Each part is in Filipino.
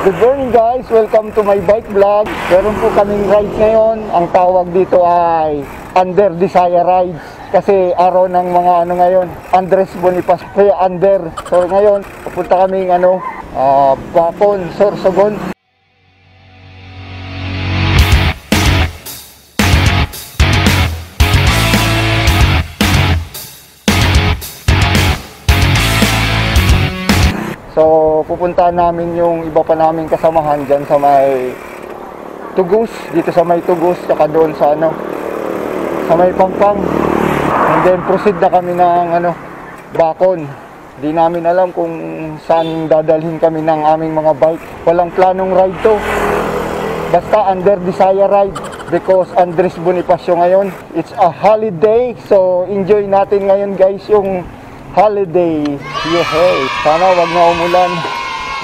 Good morning guys, welcome to my bike vlog. Meron po kaming ride ngayon. Ang tawag dito ay Under Desire Rides. Kasi araw ng mga ngayon, Andres Bonifacio, kaya under. So ngayon, pupunta kaming Bacon, Sorsogon. So, pupuntahan namin yung iba pa namin kasamahan dyan sa may Tugos, dito sa may Tugos, saka doon sa sa may Pangpang. And then proceed na kami ng Bacon. Di namin alam kung saan dadalhin kami ng aming mga bike. Walang planong ride to. Basta Under Desire Ride because Andres Bonifacio ngayon. It's a holiday, so enjoy natin ngayon guys yung holiday. Yehey! Sana wag na umulan.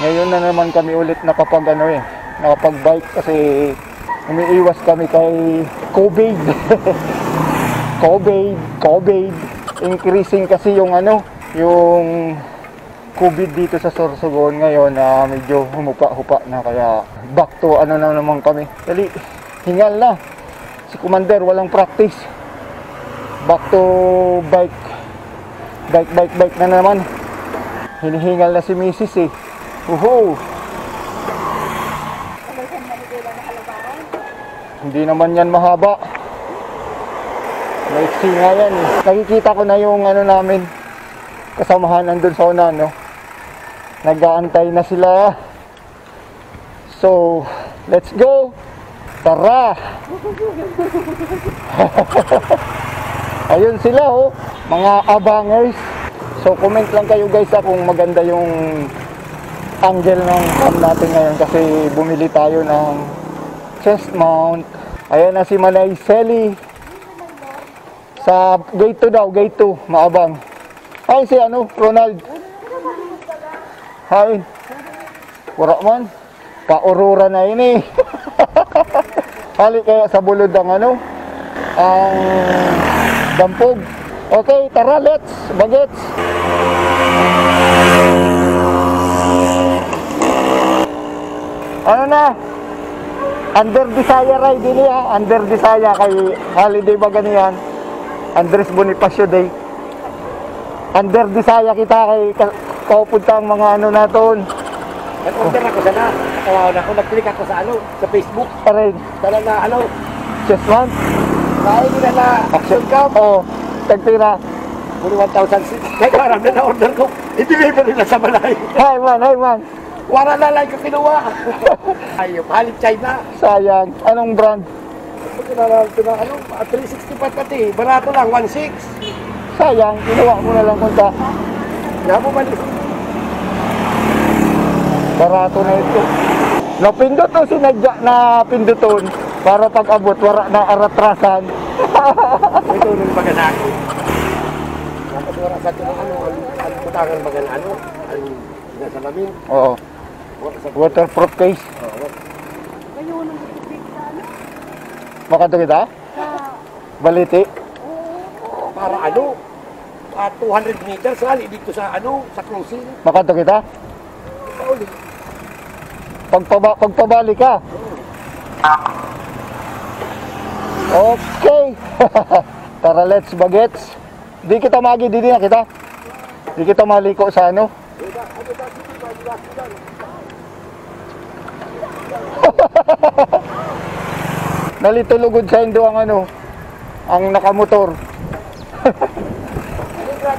Ngayon na naman kami ulit nakapag-bike kasi umiiwas kami kay COVID. COVID. Increasing kasi yung yung COVID dito sa Sorsogon ngayon na medyo humupa-hupa na, kaya back to na naman kami. Dali, hingal na. Si Commander walang practice. Back to bike na naman. Hinihingal na si Mrs. eh. Uhu. Hindi naman yan mahaba. Maiksi nga yan eh. Nakikita ko na yung namin kasamahan nandun sa una, nag-aantay na sila. So, let's go. Tara. Ayun sila mga abangers. So comment lang kayo guys kung maganda yung angle ng cam natin ngayon kasi bumili tayo ng chest mount. Ayan na si Manay Selly. Sa gate 2 daw, gate 2, maabang. Ay si Ronald. Hi. Wala man. Pa-Aurora na ini. Hali kaya sa bulod ang ang dampog. Okay, tara, let's bagets. Na? Under Desire Ride din Under Desire kay holiday ba ganiyan? Andres Bonifacio Day. Under Desire kita kay kaupunta ang mga naton. Nag-order ako sana. Nakawaw na ako. Nag-click ako sa sa Facebook. Aray. Sana na Chest mount. Kaya nila na action cam. Oo. Tagtira. Muli 1,000. Kaya karang na order ko. I-deliver nila sa balay. Hi man. Wala na lang ko kinuha. Ayun, halit China. Sayang. Anong brand? Ito na 365 pati. Barato lang, 1,600. Sayang. Kinuha mo na lang kunta. Kaya mo malis. Barato na ito. Napindot to sinadya na pinduton para pag-abot wala na aratrasan. Ito nung bagana ako. Dapat wala sa ito ang butangan bagana ang nasa lamin. Oo. Waterproof case. Makato kita? Baliti? Para 200 meters dito sa sa cruising. Makato kita? Pauli. Pagpabalik ka. Okay. Tara, let's bagets. Di kita magi, di na kita. Di kita maliko sa Nalitulugod sa Indo ang nakamotor.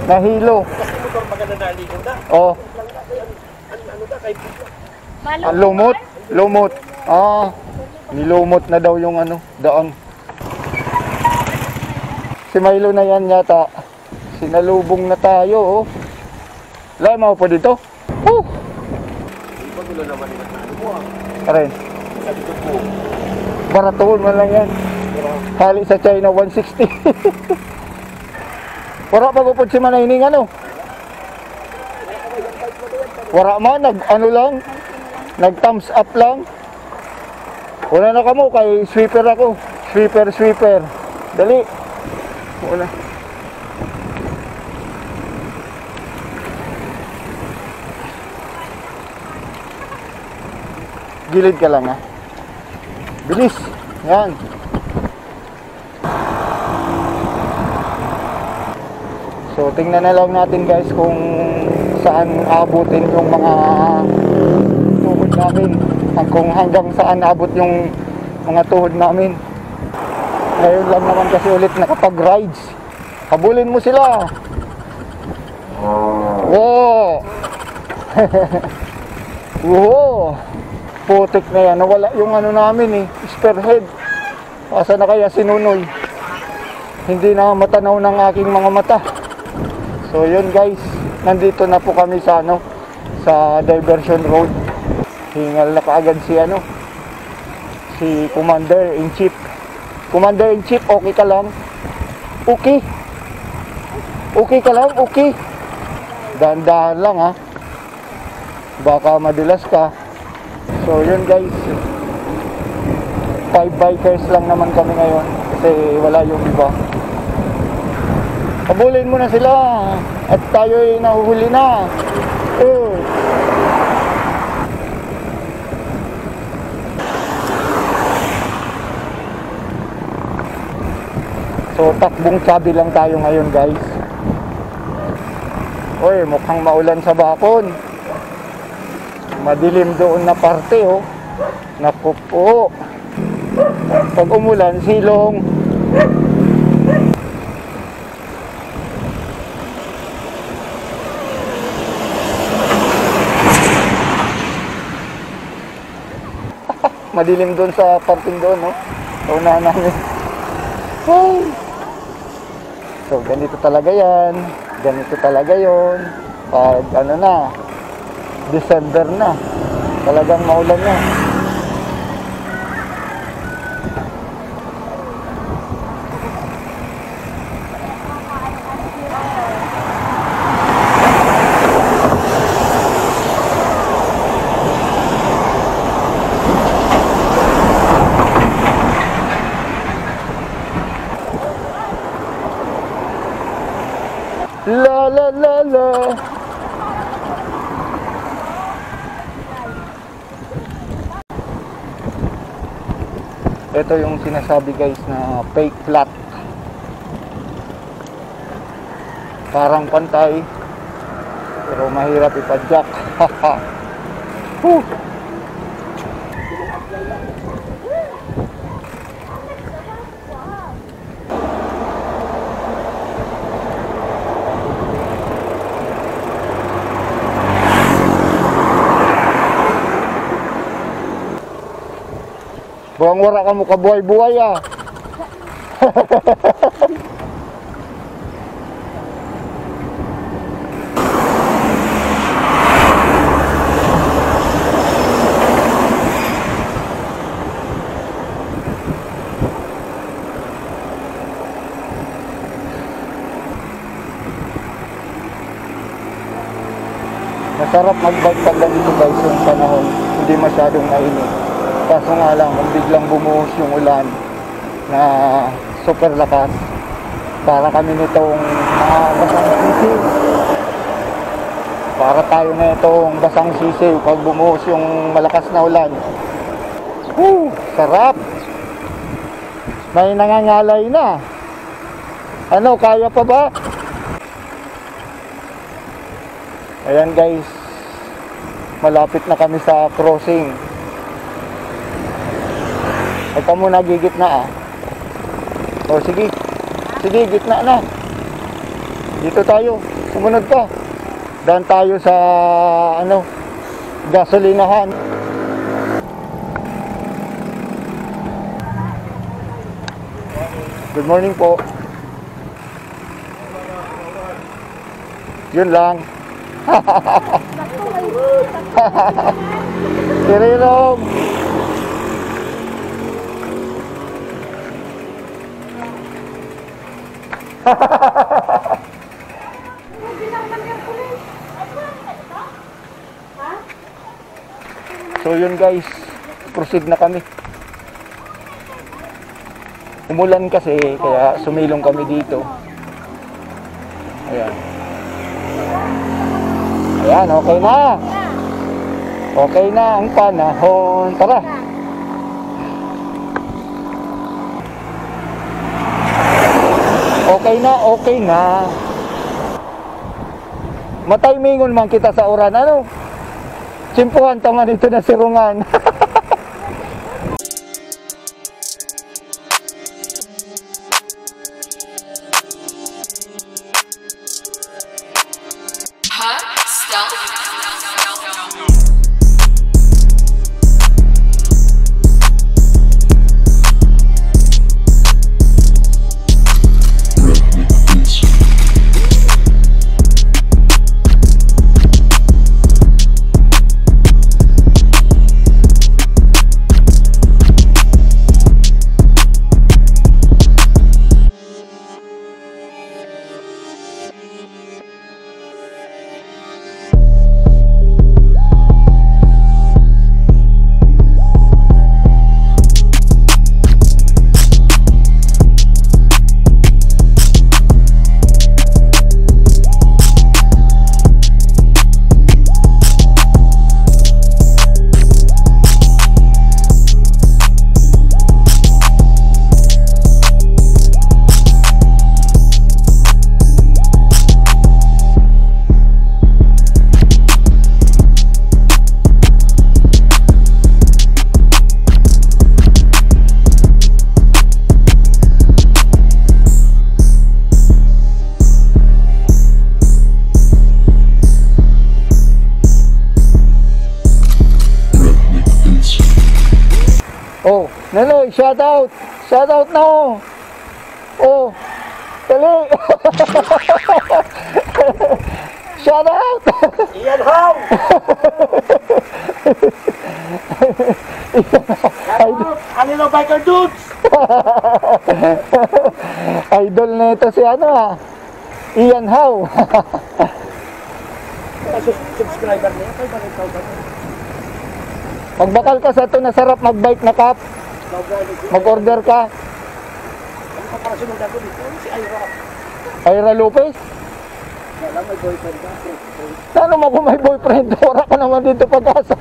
Nahilo. Kasi motor maganda na ligon na. Oh. Lumot. Nilumot na daw yung daan. Si Milo na yan yata. Sinalubong na tayo. Lama pa dito. Pagulo naman mo Aray. Sa dito po. Baraton man lang yan. Hali sa China 160. Wala pa gupod si Manayning Wala man, nag thumbs up lang. Wala na kamo, kay sweeper ako. Sweeper. Dali. Wala. Gilid ka lang ha. Bilis. Yan. So tingnan na lang natin guys kung saan abutin yung mga tuhod namin. Kung hanggang saan abot yung mga tuhod namin. Ngayon lang naman kasi ulit nakapag-rides. Habulin mo sila. Wow. Wow. Putik na yan. Nawala yung ano namin spearhead. Asa na kaya si Nunoy? Hindi na matanaw ng aking mga mata. So yun guys. Nandito na po kami sa sa diversion road. Hingal na kaagad si Commander-in-Chief. Commander-in-Chief, okay ka lang? Okay. Okay ka lang? Okay. Dahan-dahan lang ha. Baka madulas ka. So yun guys. 5 bikers lang naman kami ngayon. Kasi wala yung iba. Habulin mo na sila. At tayo'y nahuhuli na. So takbong sabi lang tayo ngayon guys. Oy, mukhang maulan sa Bacon. Madilim doon na parte Naku po. Pag umulan, silong. Madilim doon sa parting doon Unahan namin. Hey. So, ganito talaga yan. Ganito talaga yon. Pag December na. Talagang maulan na. La la la la. Ito yung sinasabi guys na fake flat. Parang pantay pero mahirap ipadyak. Buwang wara ka mo kabuhay-buhay Masarap mag-bike pag ganito guys yung panahon. Hindi masyadong mainit. Kaso nga lang, kung biglang bumuhos yung ulan na super lakas, para kami nitong basang sisiw. Para tayo na itong basang sisiw pag bumuhos yung malakas na ulan. Sarap! May nangangalay na. Ano, kaya pa ba? Ayan guys, malapit na kami sa crossing. Ito muna, gigitna O sige, sige, gitna na. Dito tayo, sumunod ka. Daan tayo sa gasolinahan. Good morning po. Yun lang. Kirilong. So yun guys, proceed na kami. Umulan kasi kaya sumilong kami dito. Ayan. Ayan, okay na. Okay na ang panahon. Tara. Okay na, okay na. Mataymingon man kita sa oran. Ano? Simpuhan to nga dito na sirungan. Oh, Nanoy, shout out! Shout out na oh! Oh, dali! Shout out! Iyan how! Ano biker dudes? Idol na ito si ano ah. Ian How. Subscriber niya, 500,000. Magbakal ka sa ito na sarap magbike na kap. Mag-order ka. Ano ka para sunod ako dito? Si Ira. Ira Lopez? Wala, may boyfriend ka. Saan mo kung may boyfriend? Wala ka naman dito pag-asa.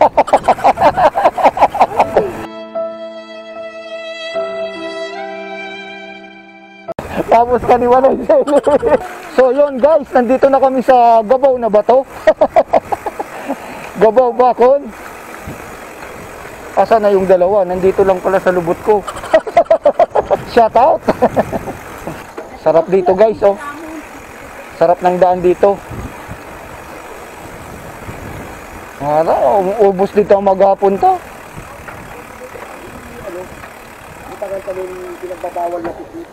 Tapos kaniwalay sa ili. So yun guys, nandito na kami sa Gabaw na Bato. Gabaw Bakon. Asa na yung dalawa? Nandito lang pala sa lubot ko. Shout out. Sarap dito guys oh. Sarap ng daan dito. Ubus dito ang maghapon to. Matagal kami pinagbabawal na tikit.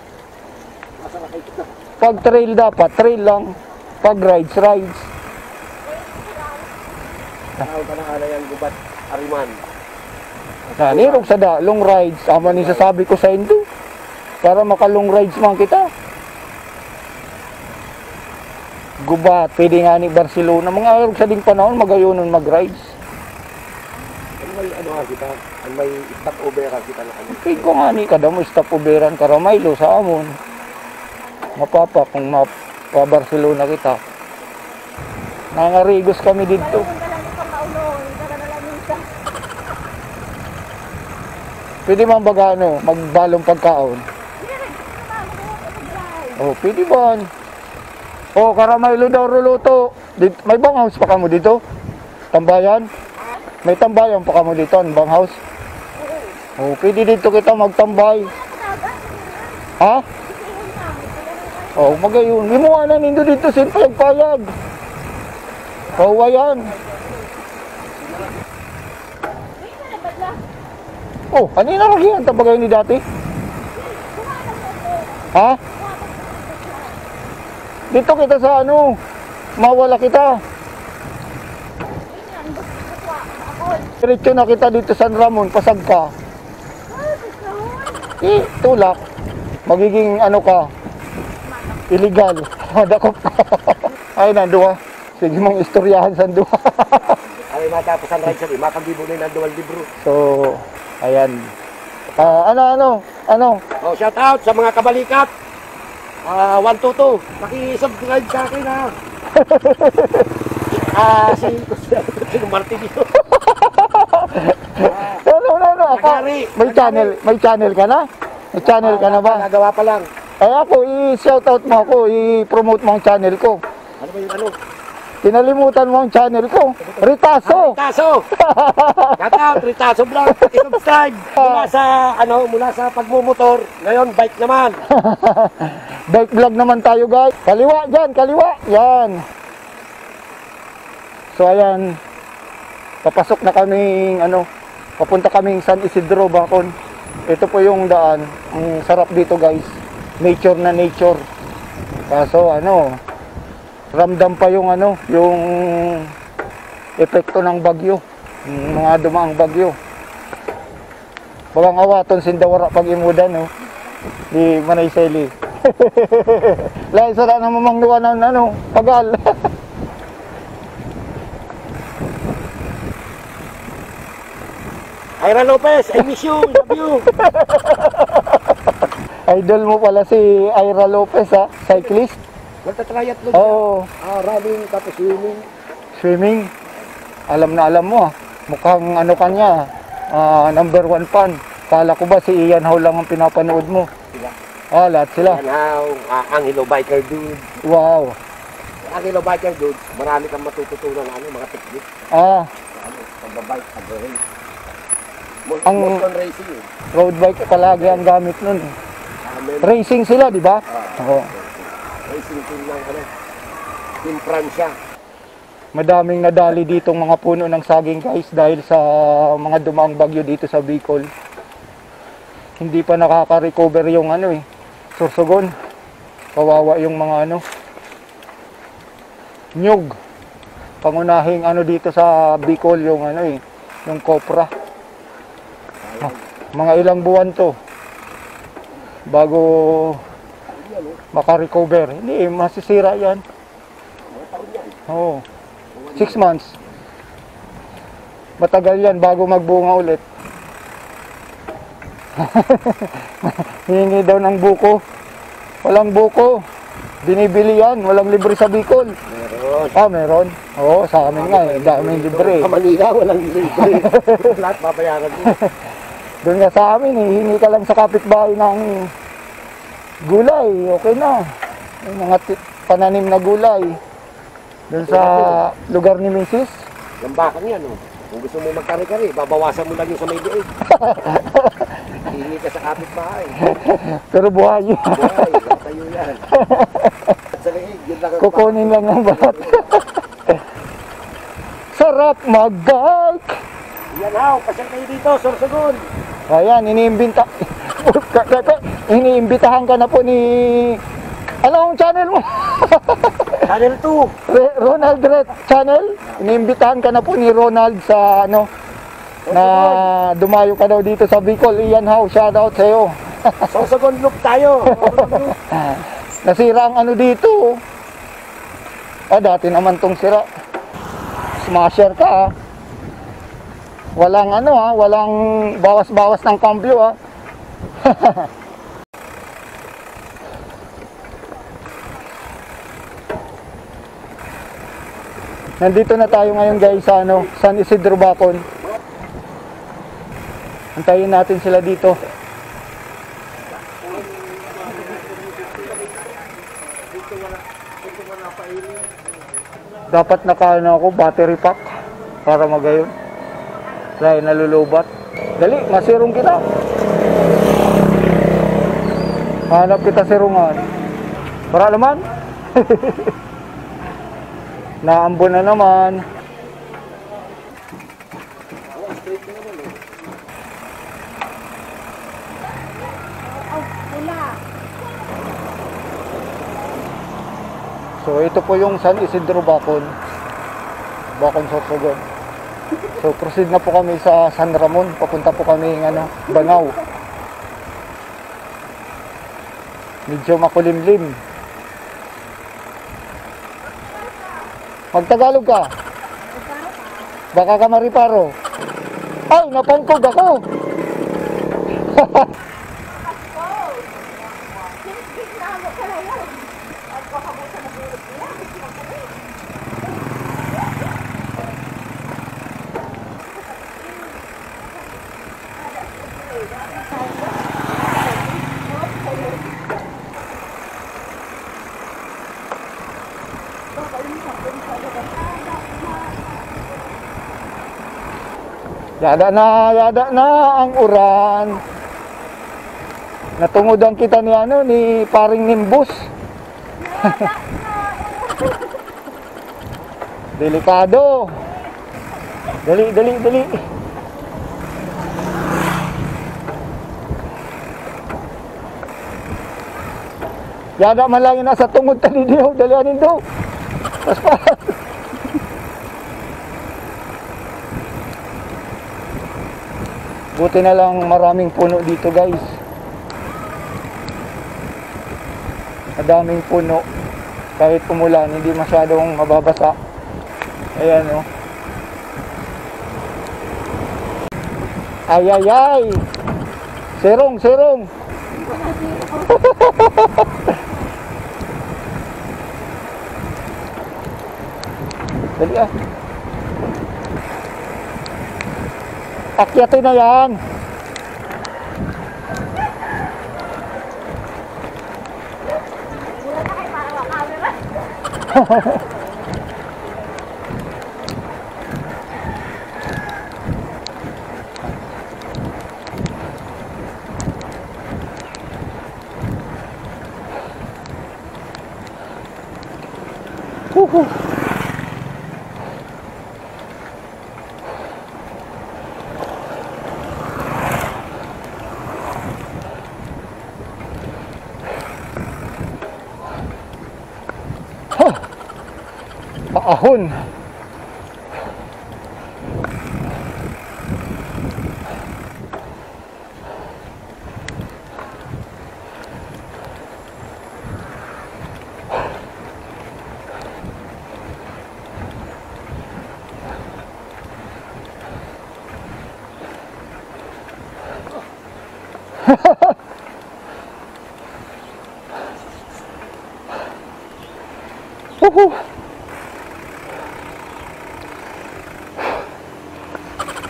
Masakay kita. Pag trail dapat, trail lang. Pag rides, rides. Tawag ka na ana yung gubat. Ariman. Nalirog sa long rides. Ama ni sasabi ko sa Indo. Para maka long rides man kita. Gubat, pwede nga ni Barcelona. Mga arog sa ding panahon, magayunon mag-rides. May ano ka kita? May stop over ka kita na ano? Okay ko nga ni kada mo stop overan Karamaylo sa amon. Mapapa kung mapa-Barcelona kita. Nangarigos kami dito. Pwede man baga ano, magbalong pagkaon. Oh, pwede ba? Oh, Karamaylo daw ruluto. May banghouse pa kamo dito? Tambayan? May tambayan pa kamo dito, ang banghouse? Oh, pwede dito kita magtambay. Ha? Oh, magayon. Hindi mo nga na nindo dito sin payag-payag. Kawayan. Oh, ano yung naragihan tabagay ni dati? Ha? Dito kita sa ano, mawala kita. Diretso na kita dito San Ramon, pasag ka. Tulak. Magiging ano ka, illegal. Madakop ka. Ay, nanduwa. Sige mong istoryahan sa duwa. Ay, matapos ang ride sa lima, kagibo na yung dual libro. So, ayan. Ano? Oh, shout out sa mga kabalikat. 122. Paki-subscribe sa akin ha. Si Martin dito. Ano, ako, may channel ka na? May channel ka na ba? Nagawa pa lang. Ay ako, i-shoutout mo ako, i-promote mo ang channel ko. Ano ba yung ano? Kinalimutan mo ang channel ko. Ritaso! Ritaso! Shout out, Ritaso Vlog. I-subscribe. Mula sa pagmumotor. Ngayon, bike naman. Bike vlog naman tayo guys. Kaliwa dyan, kaliwa. Yan. So ayan. Papasok na kaming papunta kaming San Isidro, Bacon. Ito po yung daan. Ang sarap dito guys. Nature na nature. Kaso ramdam pa yung yung epekto ng bagyo. Yung mga dumaang bagyo. Bagang awaton sindawara pag imudan di Manay Seli. Lain sa na mamangnuan ng pagal. Ira Lopez, I miss you. Love you. Idol mo pala si Ira Lopez cyclist. Magta-triathlon. Oo. Running tapos swimming. Swimming. Alam na alam mo Mukhang kanya, number 1 fan. Kala ko ba si Ian Howe lang ang pinapanood mo? Sila. Lahat sila. Ian Howe, Angelo Biker Dude. Wow. Angelo Biker Dude, marami kang matututunan mga technique. Pagbabike, pag-race. Motion racing. Road bike palagi ang gamit nun. Racing sila, di ba? Oo. Racing team ng Team Francia. Madaming nadali ditong mga puno ng saging guys dahil sa mga dumaang bagyo dito sa Bicol. Hindi pa nakaka-recover yung Sorsogon. Kawawa yung mga nyug. Pangunahing dito sa Bicol yung yung copra. Mga ilang buwan to bago maka-recover. Hindi, masisira yan. Oo. 6 months. Matagal yan bago magbunga ulit. Hihingi daw ng buko. Walang buko. Binibili yan. Walang libre sa Bicol. Meron. Meron. Oo, sa amin nga. Daming libre. Sa Manila, walang libre. Lahat babayaran mo. Doon nga sa amin, hihingi ka lang sa kapitbahay ng gulay. Okay na. Yung mga pananim na gulay. Doon sa lugar ni Mrs. Lambakan yan. Kung gusto mo magkari-kari, babawasan mo lang yung sa may liig. Hihingi ka sa kapitbahay. Pero buhay. Buhay, tayo yan. Sa liig, yun lang ang Kukunin lang ng balat. Sarap mag-bike. Yan pasyal kayo dito, Sorsogon. Ayan, iniimbitahan ka na po ni... Ano ang channel mo? Channel 2. Ronald Red Channel. Iniimbitahan ka na po ni Ronald sa na dumayo ka daw dito sa Bicol. Ian Howe, shout out sa iyo. Sorsogon loop tayo. Nasira ang dito. Dati naman tong sira. Smasher ka Walang walang bawas-bawas ng kambyo Nandito na tayo ngayon guys sa San Isidro, Bacon. Antayin natin sila dito. Dapat ako battery pack para magayon. Dahil nalulubat. Dali, masirong kita. Hanap kita sirungan. Para naman. Naambon na naman. So ito po yung San Isidro, Bacon. Bacon, Sorsogon. So proceed na po kami sa San Ramon. Papunta po kami Bangaw. Medyo makulimlim. Magtagalog ka. Baka ka mariparo. Ay, napangkog ako. Yada na ang uran. Natungodan kita ni ni paring Nimbus. Delikado. Dali. Yada man lang yung nasa tungod tali diyo, dalianin daw. Paspas. Buti na lang maraming puno dito, guys. Madaming puno. Kahit umulan, hindi masyadong mababasa. Ayan, oh. Ay. Serong. Dali ah. Akyatin na yan. Paahon.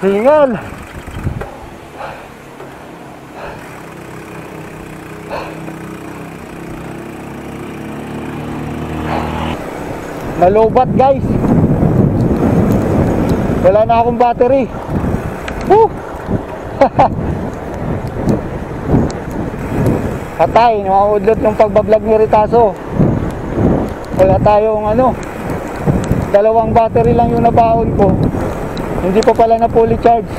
Hingal. Nalobat, guys. Wala na akong battery. Patay, nakaudlot yung pagbablog ni Ritaso. Wala tayong dalawang battery lang yung nabaon ko. Hindi pa pala na fully charge.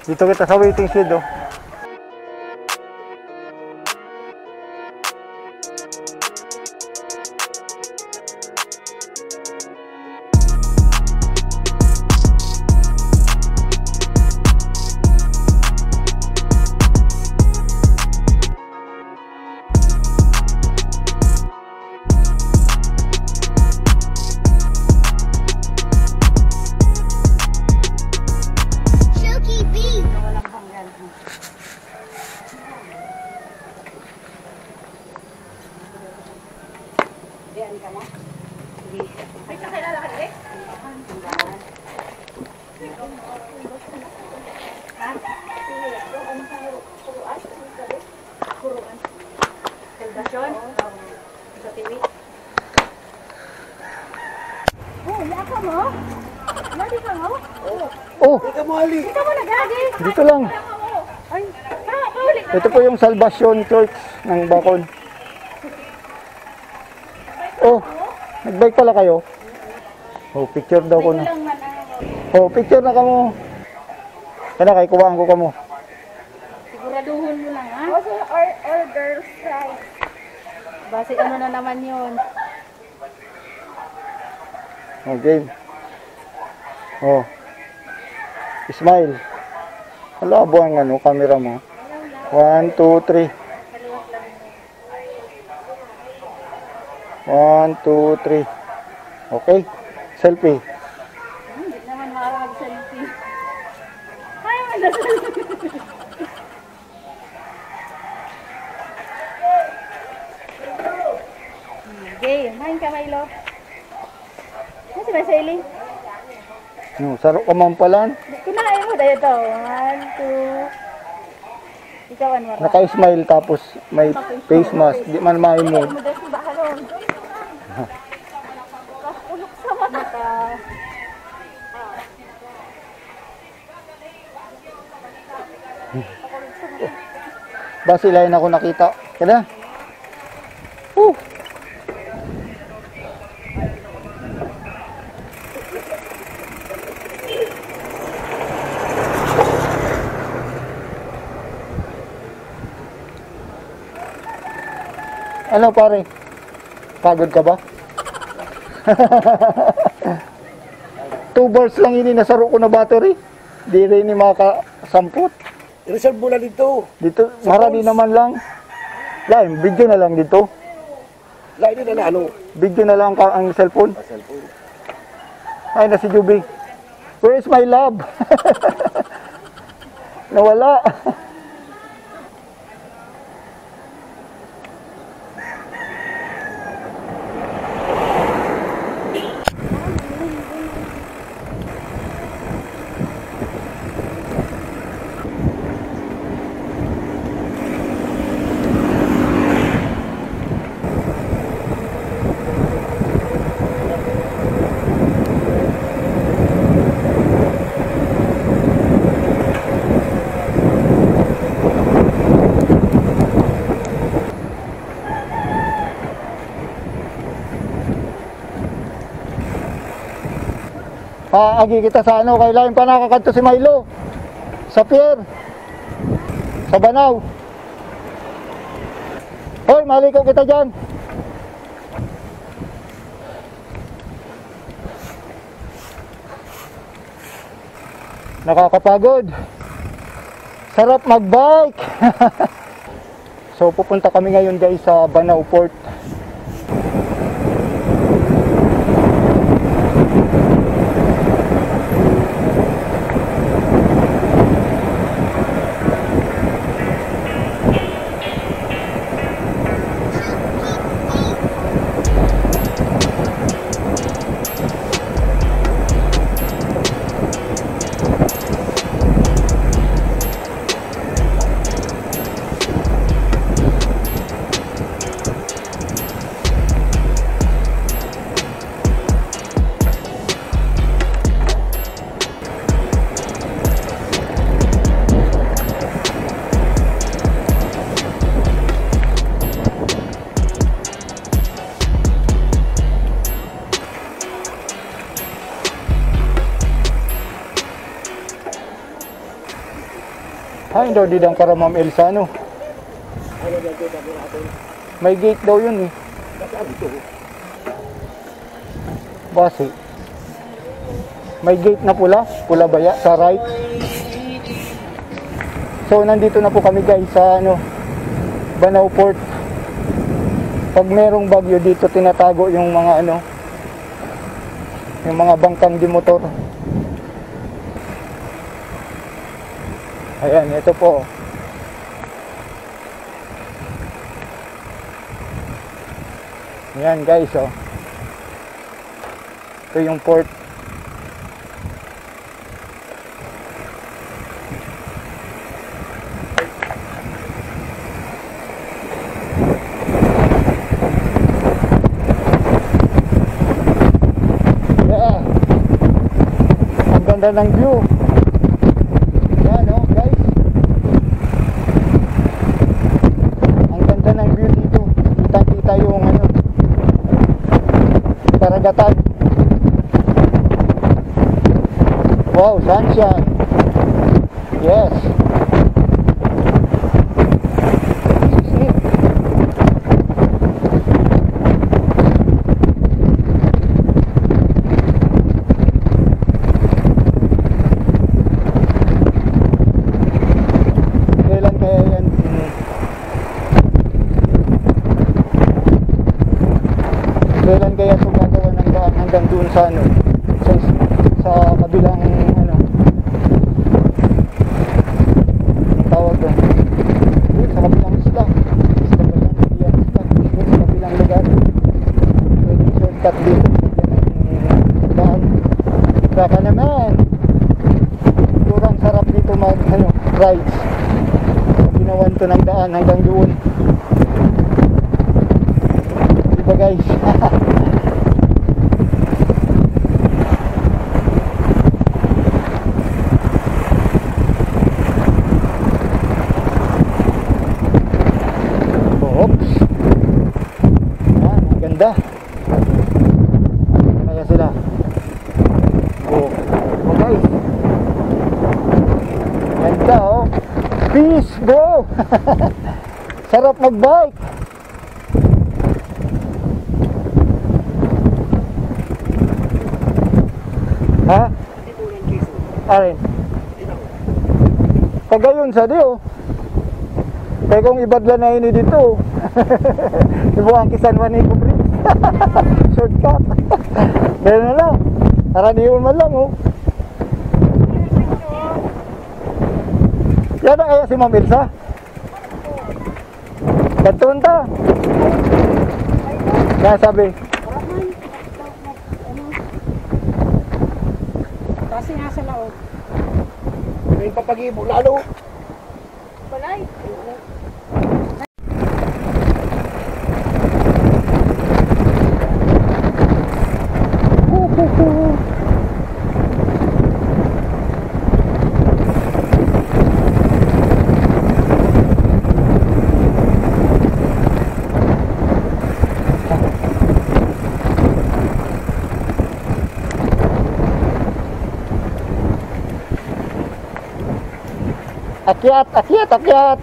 Dito kita sa waiting shed, oh. Sa TV. Oh, yaka mo? Lagi ka mo? Oh, Ika mo, Ali. Ikaw mo nagagi. dito lang. Ay, paulit na. Ito po yung Salvation Church ng Bacol. Oh, nagbike pala kayo? Oh, picture daw ko na. Lang man Oh, picture na kamo. Kana kay kuwang ko kamo. siguraduhin mo lang, ha? Also, or girls side. Base ano na naman yun. Okay. Oh. Smile. Malabo ang ano, camera mo. 1, 2, 3. 1, 2, 3. Okay. Selfie. Hindi naman makarag selfie. Ay, mag-selfie. Okay, main ka, Milo. Ano si Marceli? No, saro ka man pala. Kunain mo dahil ito. 1, 2. Ikaw, Anwar. Naka-smile tapos may face mask. Di man may mo. Mo dahil si Bahalon. Ulok sa mata. Basi lain ako nakita. Kada? Ano pare? Pagod ka ba? 2 bars lang ini nasaro ko na battery. Di rin ni makasamput. I-reserve mo na dito. Dito, marami naman lang. Lain, video na lang dito. Lain din na ano. Video na lang ang cellphone. Cellphone. Ay, na si Juby. Where is my love? Nawala. Agi kita sa ano, kailangan pa nakakanto si Milo. Sa pier. Sa Banaw. Hoy, maliko kita dyan. Nakakapagod. Sarap magbike. So pupunta kami ngayon guys sa Banaw Port. Ay, daw didang para Ma'am Elsa, ano? Ano na dito natin? May gate daw yun eh. Nasaan dito? Base. May gate na pula. Pula baya sa right. So, nandito na po kami guys sa ano, Banaw Port. Pag merong bagyo dito, tinatago yung mga ano, yung mga bangkang di motor. Ayan, ito po. Ayan guys, oh. Ito yung port. ganda ng view. Yan oh, guys. Ang ganda ng view dito. Kita-kita yung ano, karagatan. Wow, sunshine. Yes. This is it. Kailan kaya yan? Kailan kaya ito gagawa ng daan hanggang doon sa ano? Sa kabilang ano? Tawag doon. Doon sa kabilang isla. Isla ba yan? Hindi yan isla. Doon sa kabilang lugar. Pwedeng shortcut dito. Ang daan. Baka naman. Siguro ang sarap dito mag ano, rides. Ginawan to ng daan hanggang doon. Diba guys? Oops. Yan, ang ganda. Kaya sila. Oh, oh guys. Ganda oh. Peace bro. Sarap mag-bike. Ha? Alin? Pagayon sa diyo. Kaya kung ibadla na ini dito. Ibu ang kisan man ni Kubri. Shortcut. Ganun na lang. Para diyon man lang oh. Yan na kaya si Ma'am Elsa? Kantuan ta. Kaya sabi. Kasi nga sa laot. May papagibo lalo. Balay. Akyat, akyat, akyat.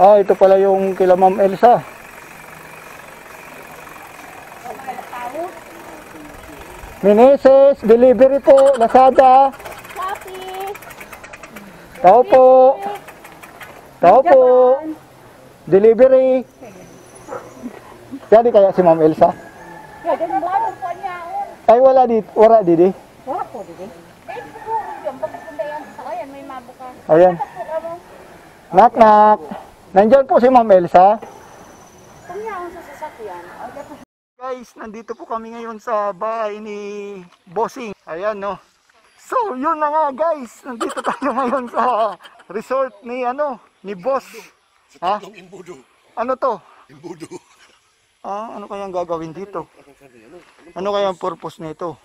Ah, ito pala yung kila Ma'am Elsa. Mineses, delivery po, Lazada. Shopee. Tao po. Tao po. Delivery. Jadi kaya si Ma'am Elsa? Ya, jangan lama po niya. Ay wala dito, wala didi. Wala po, didi. Eh, siguro yung pagpunta yan. Ayan, may mabuka. Ayan. Knock knock. Nandiyan po si Ma'am Elsa. Kanya ang sa sasakyan. Guys, nandito po kami ngayon sa bahay ni Bossing. Ayan no. So, yun na nga guys. Nandito tayo ngayon sa resort ni ano, ni Boss. Ha? Yung imbudo. Ano to? Imbudo. Ah, ano kayang gagawin dito? Ano kayang purpose nito?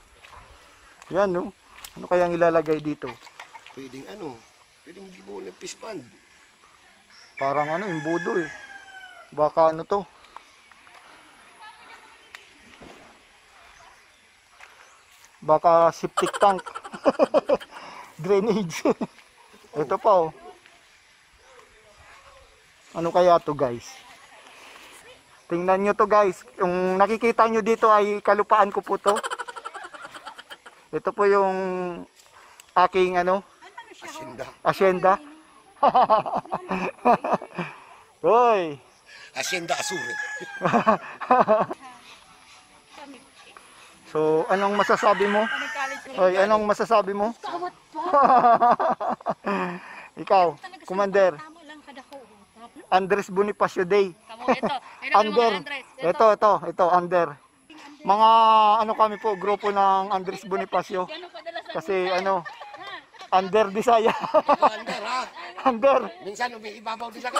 Yan no. Ano kayang ilalagay dito? Pwedeng ano? Pwedeng gibo ng fish pond. Parang ano, imbudo eh. Baka ano to? Baka septic tank. Drainage. Ito pa oh. Ano kaya to guys? Tingnan nyo to guys. Yung nakikita nyo dito ay kalupaan ko po to. Ito po yung aking ano? Asyenda. Asyenda. Hoy. Asyenda Asure. So, anong masasabi mo? Hoy, anong masasabi mo? Ikaw, Commander. Andres Bonifacio Day. Under. Ito, Under. Mga ano kami po, grupo ng Andres Bonifacio. Kasi ano, under Bisaya. Under ha. Under. Minsan umiibabaw din ako.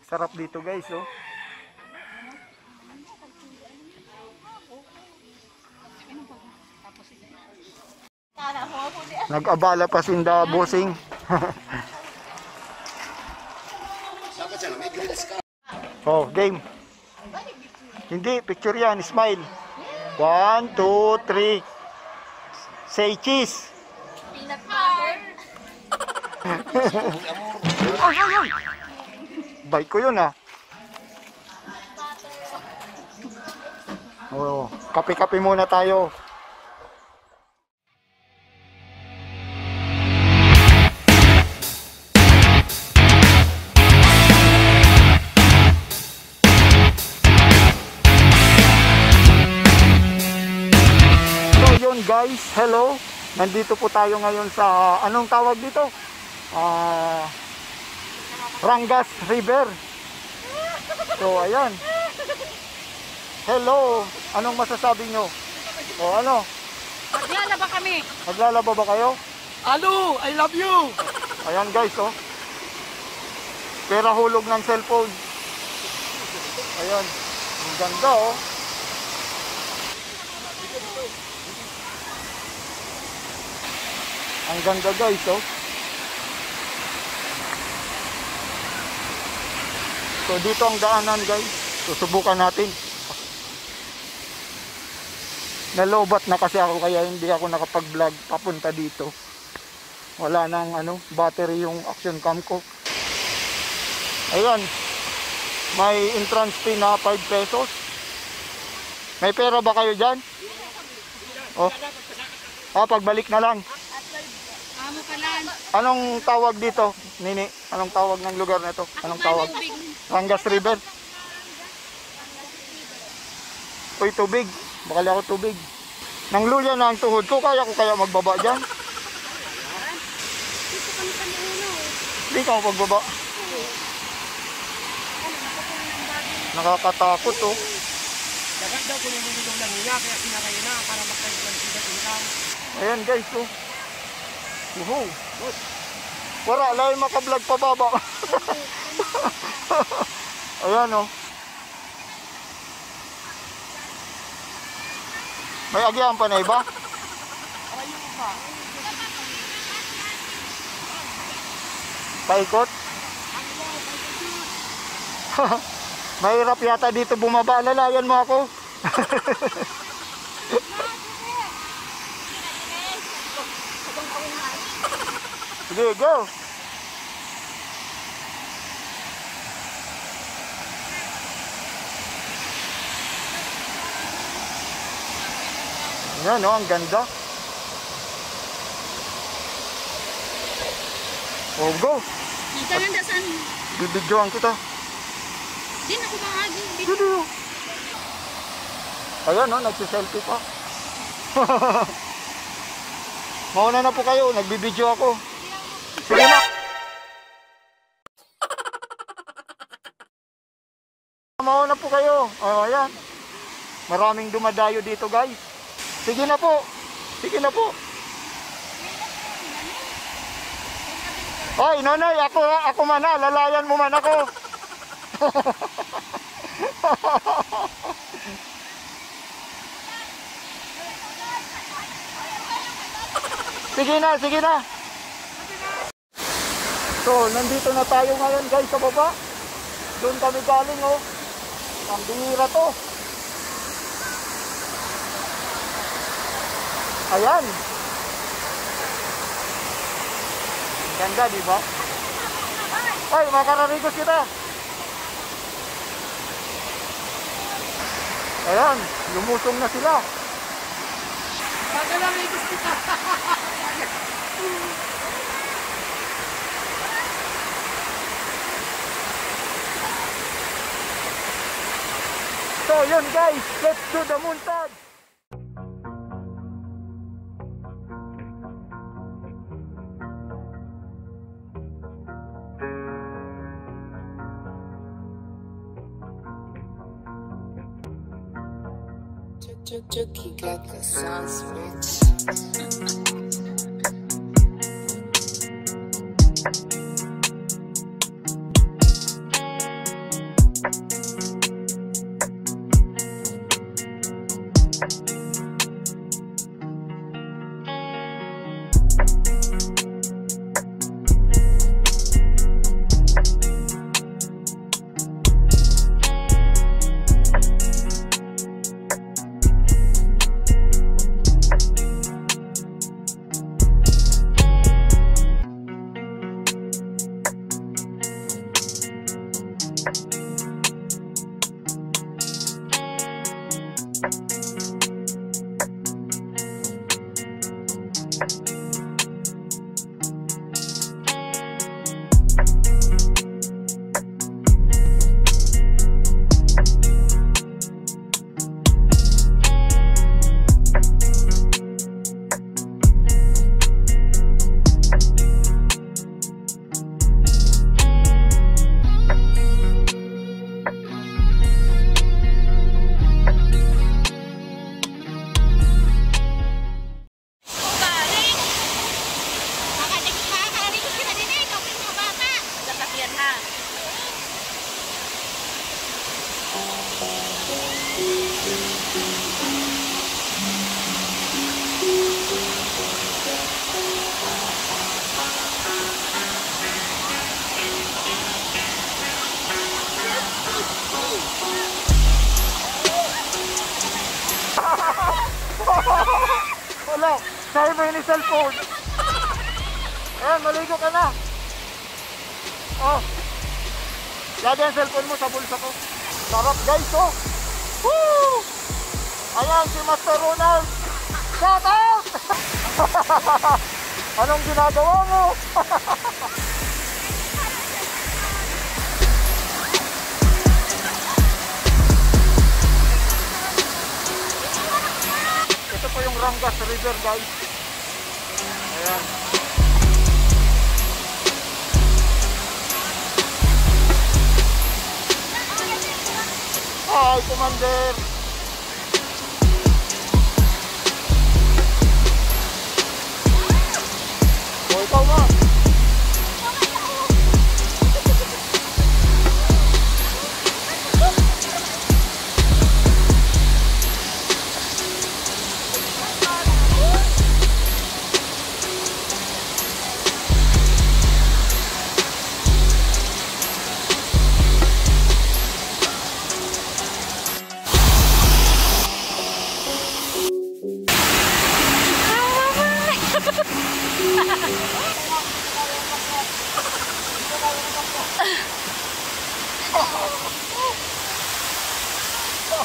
Sarap dito guys, oh. Nag-abala pa sinda bossing. Dapat sana may grills ka. Oh, game. Hindi, picture yan, smile. 1, 2, 3. Say cheese. Peanut butter. Ay, ay, ay. Bike ko yun ah. Oh, kape-kape muna tayo. So yun guys, hello. Nandito po tayo ngayon sa anong tawag dito? Rangas River. So ayan. Hello, anong masasabi nyo? O ano? Maglalaba kami. Maglalaba ba kayo? Alu, I love you. Ayan guys, oh. Pera hulog ng cellphone. Ayan. Ang ganda, oh. Ang ganda guys, oh. So dito ang daanan guys. Susubukan natin. Nalobat na kasi ako kaya hindi ako nakapag-vlog papunta dito. Wala nang ano, battery yung action cam ko. Ayan. May entrance fee na 5 pesos. May pera ba kayo dyan? Oh. Pagbalik na lang. Amo ka lang. Anong tawag dito, Nini? Anong tawag ng lugar na ito? Anong tawag? Rangas River. Uy, tubig. Bakala ako tubig. Nang luya na ang tuhod ko, kaya ko kaya magbaba dyan? Hindi ka magbaba. Nakakatakot, oh. Dagat daw kung nilulong lang niya, kaya sinakaya na para makailan sila income. Ayan guys, oh. Uhu. Wala, lahi makablog pa baba. Ayan, oh. May agyan pa na iba? Paikot? Mahirap yata dito bumaba. Lalayan mo ako. Sige, go. Yan, oh, ang ganda. Oh, go. Kita nga dasan. Bibidyoan kita. Di na ko maagi. Video. Ayan, oh, nagsiselfie pa. Mauna na po kayo, nagbibidyo ako. Sige na. Mauna po kayo. Oh, ayan. Maraming dumadayo dito, guys. Sige na po. Sige na po. Hoy, Nonoy, ako man na. Lalayan mo man ako. Sige na, sige na. So, nandito na tayo ngayon guys sa baba. Doon kami galing, oh. Ang bihira to. Ayan. Ganda, di ba? Ay, makararigos kita. Ayan, lumusong na sila. Makararigos kita. So, yun guys, let's do the montage. Chucky got the sauce, bitch. Wala, sa'yo mo yun yung cellphone. Ayan, maligo ka na. Oh, lagi ang cellphone mo sa bulsa ko. Sarap guys, oh. Woo! Ayan, si Master Ronald. Shout out! Anong ginagawa mo? Ito po yung Rangas River guys. Ayan. Hi, Commander. O, ikaw na.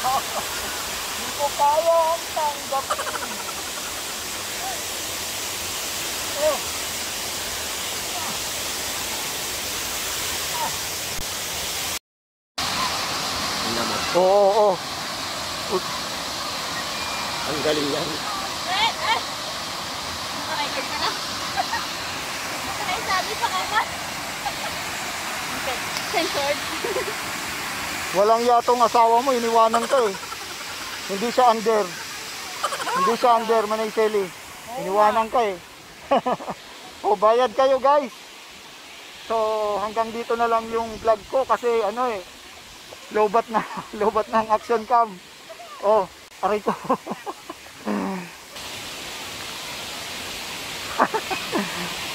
Hindi ko kaya ang tanggapin. Oh. Tingnan mo. Oo. Ang galing yan. Sabi pa ka Censored. Walang yatong asawa mo, iniwanan ka eh. Hindi siya under. Hindi siya under, Manay Seli. Iniwanan ka eh. O, bayad kayo guys. So, hanggang dito na lang yung vlog ko kasi ano eh, lobat na ang action cam. Oh, aray ko.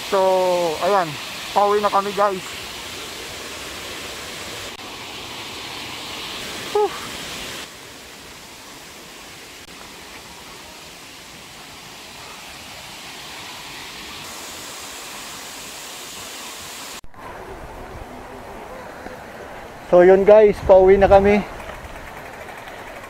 So, ayan, pauwi na kami guys. Whew. So yun guys, pauwi na kami.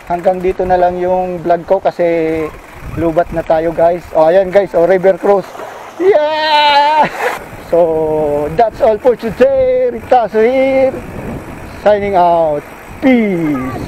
Hanggang dito na lang yung vlog ko kasi lubat na tayo guys. O ayan guys, o river cruise. Yeah! So that's all for today. Rictaso here. Signing out. Peace.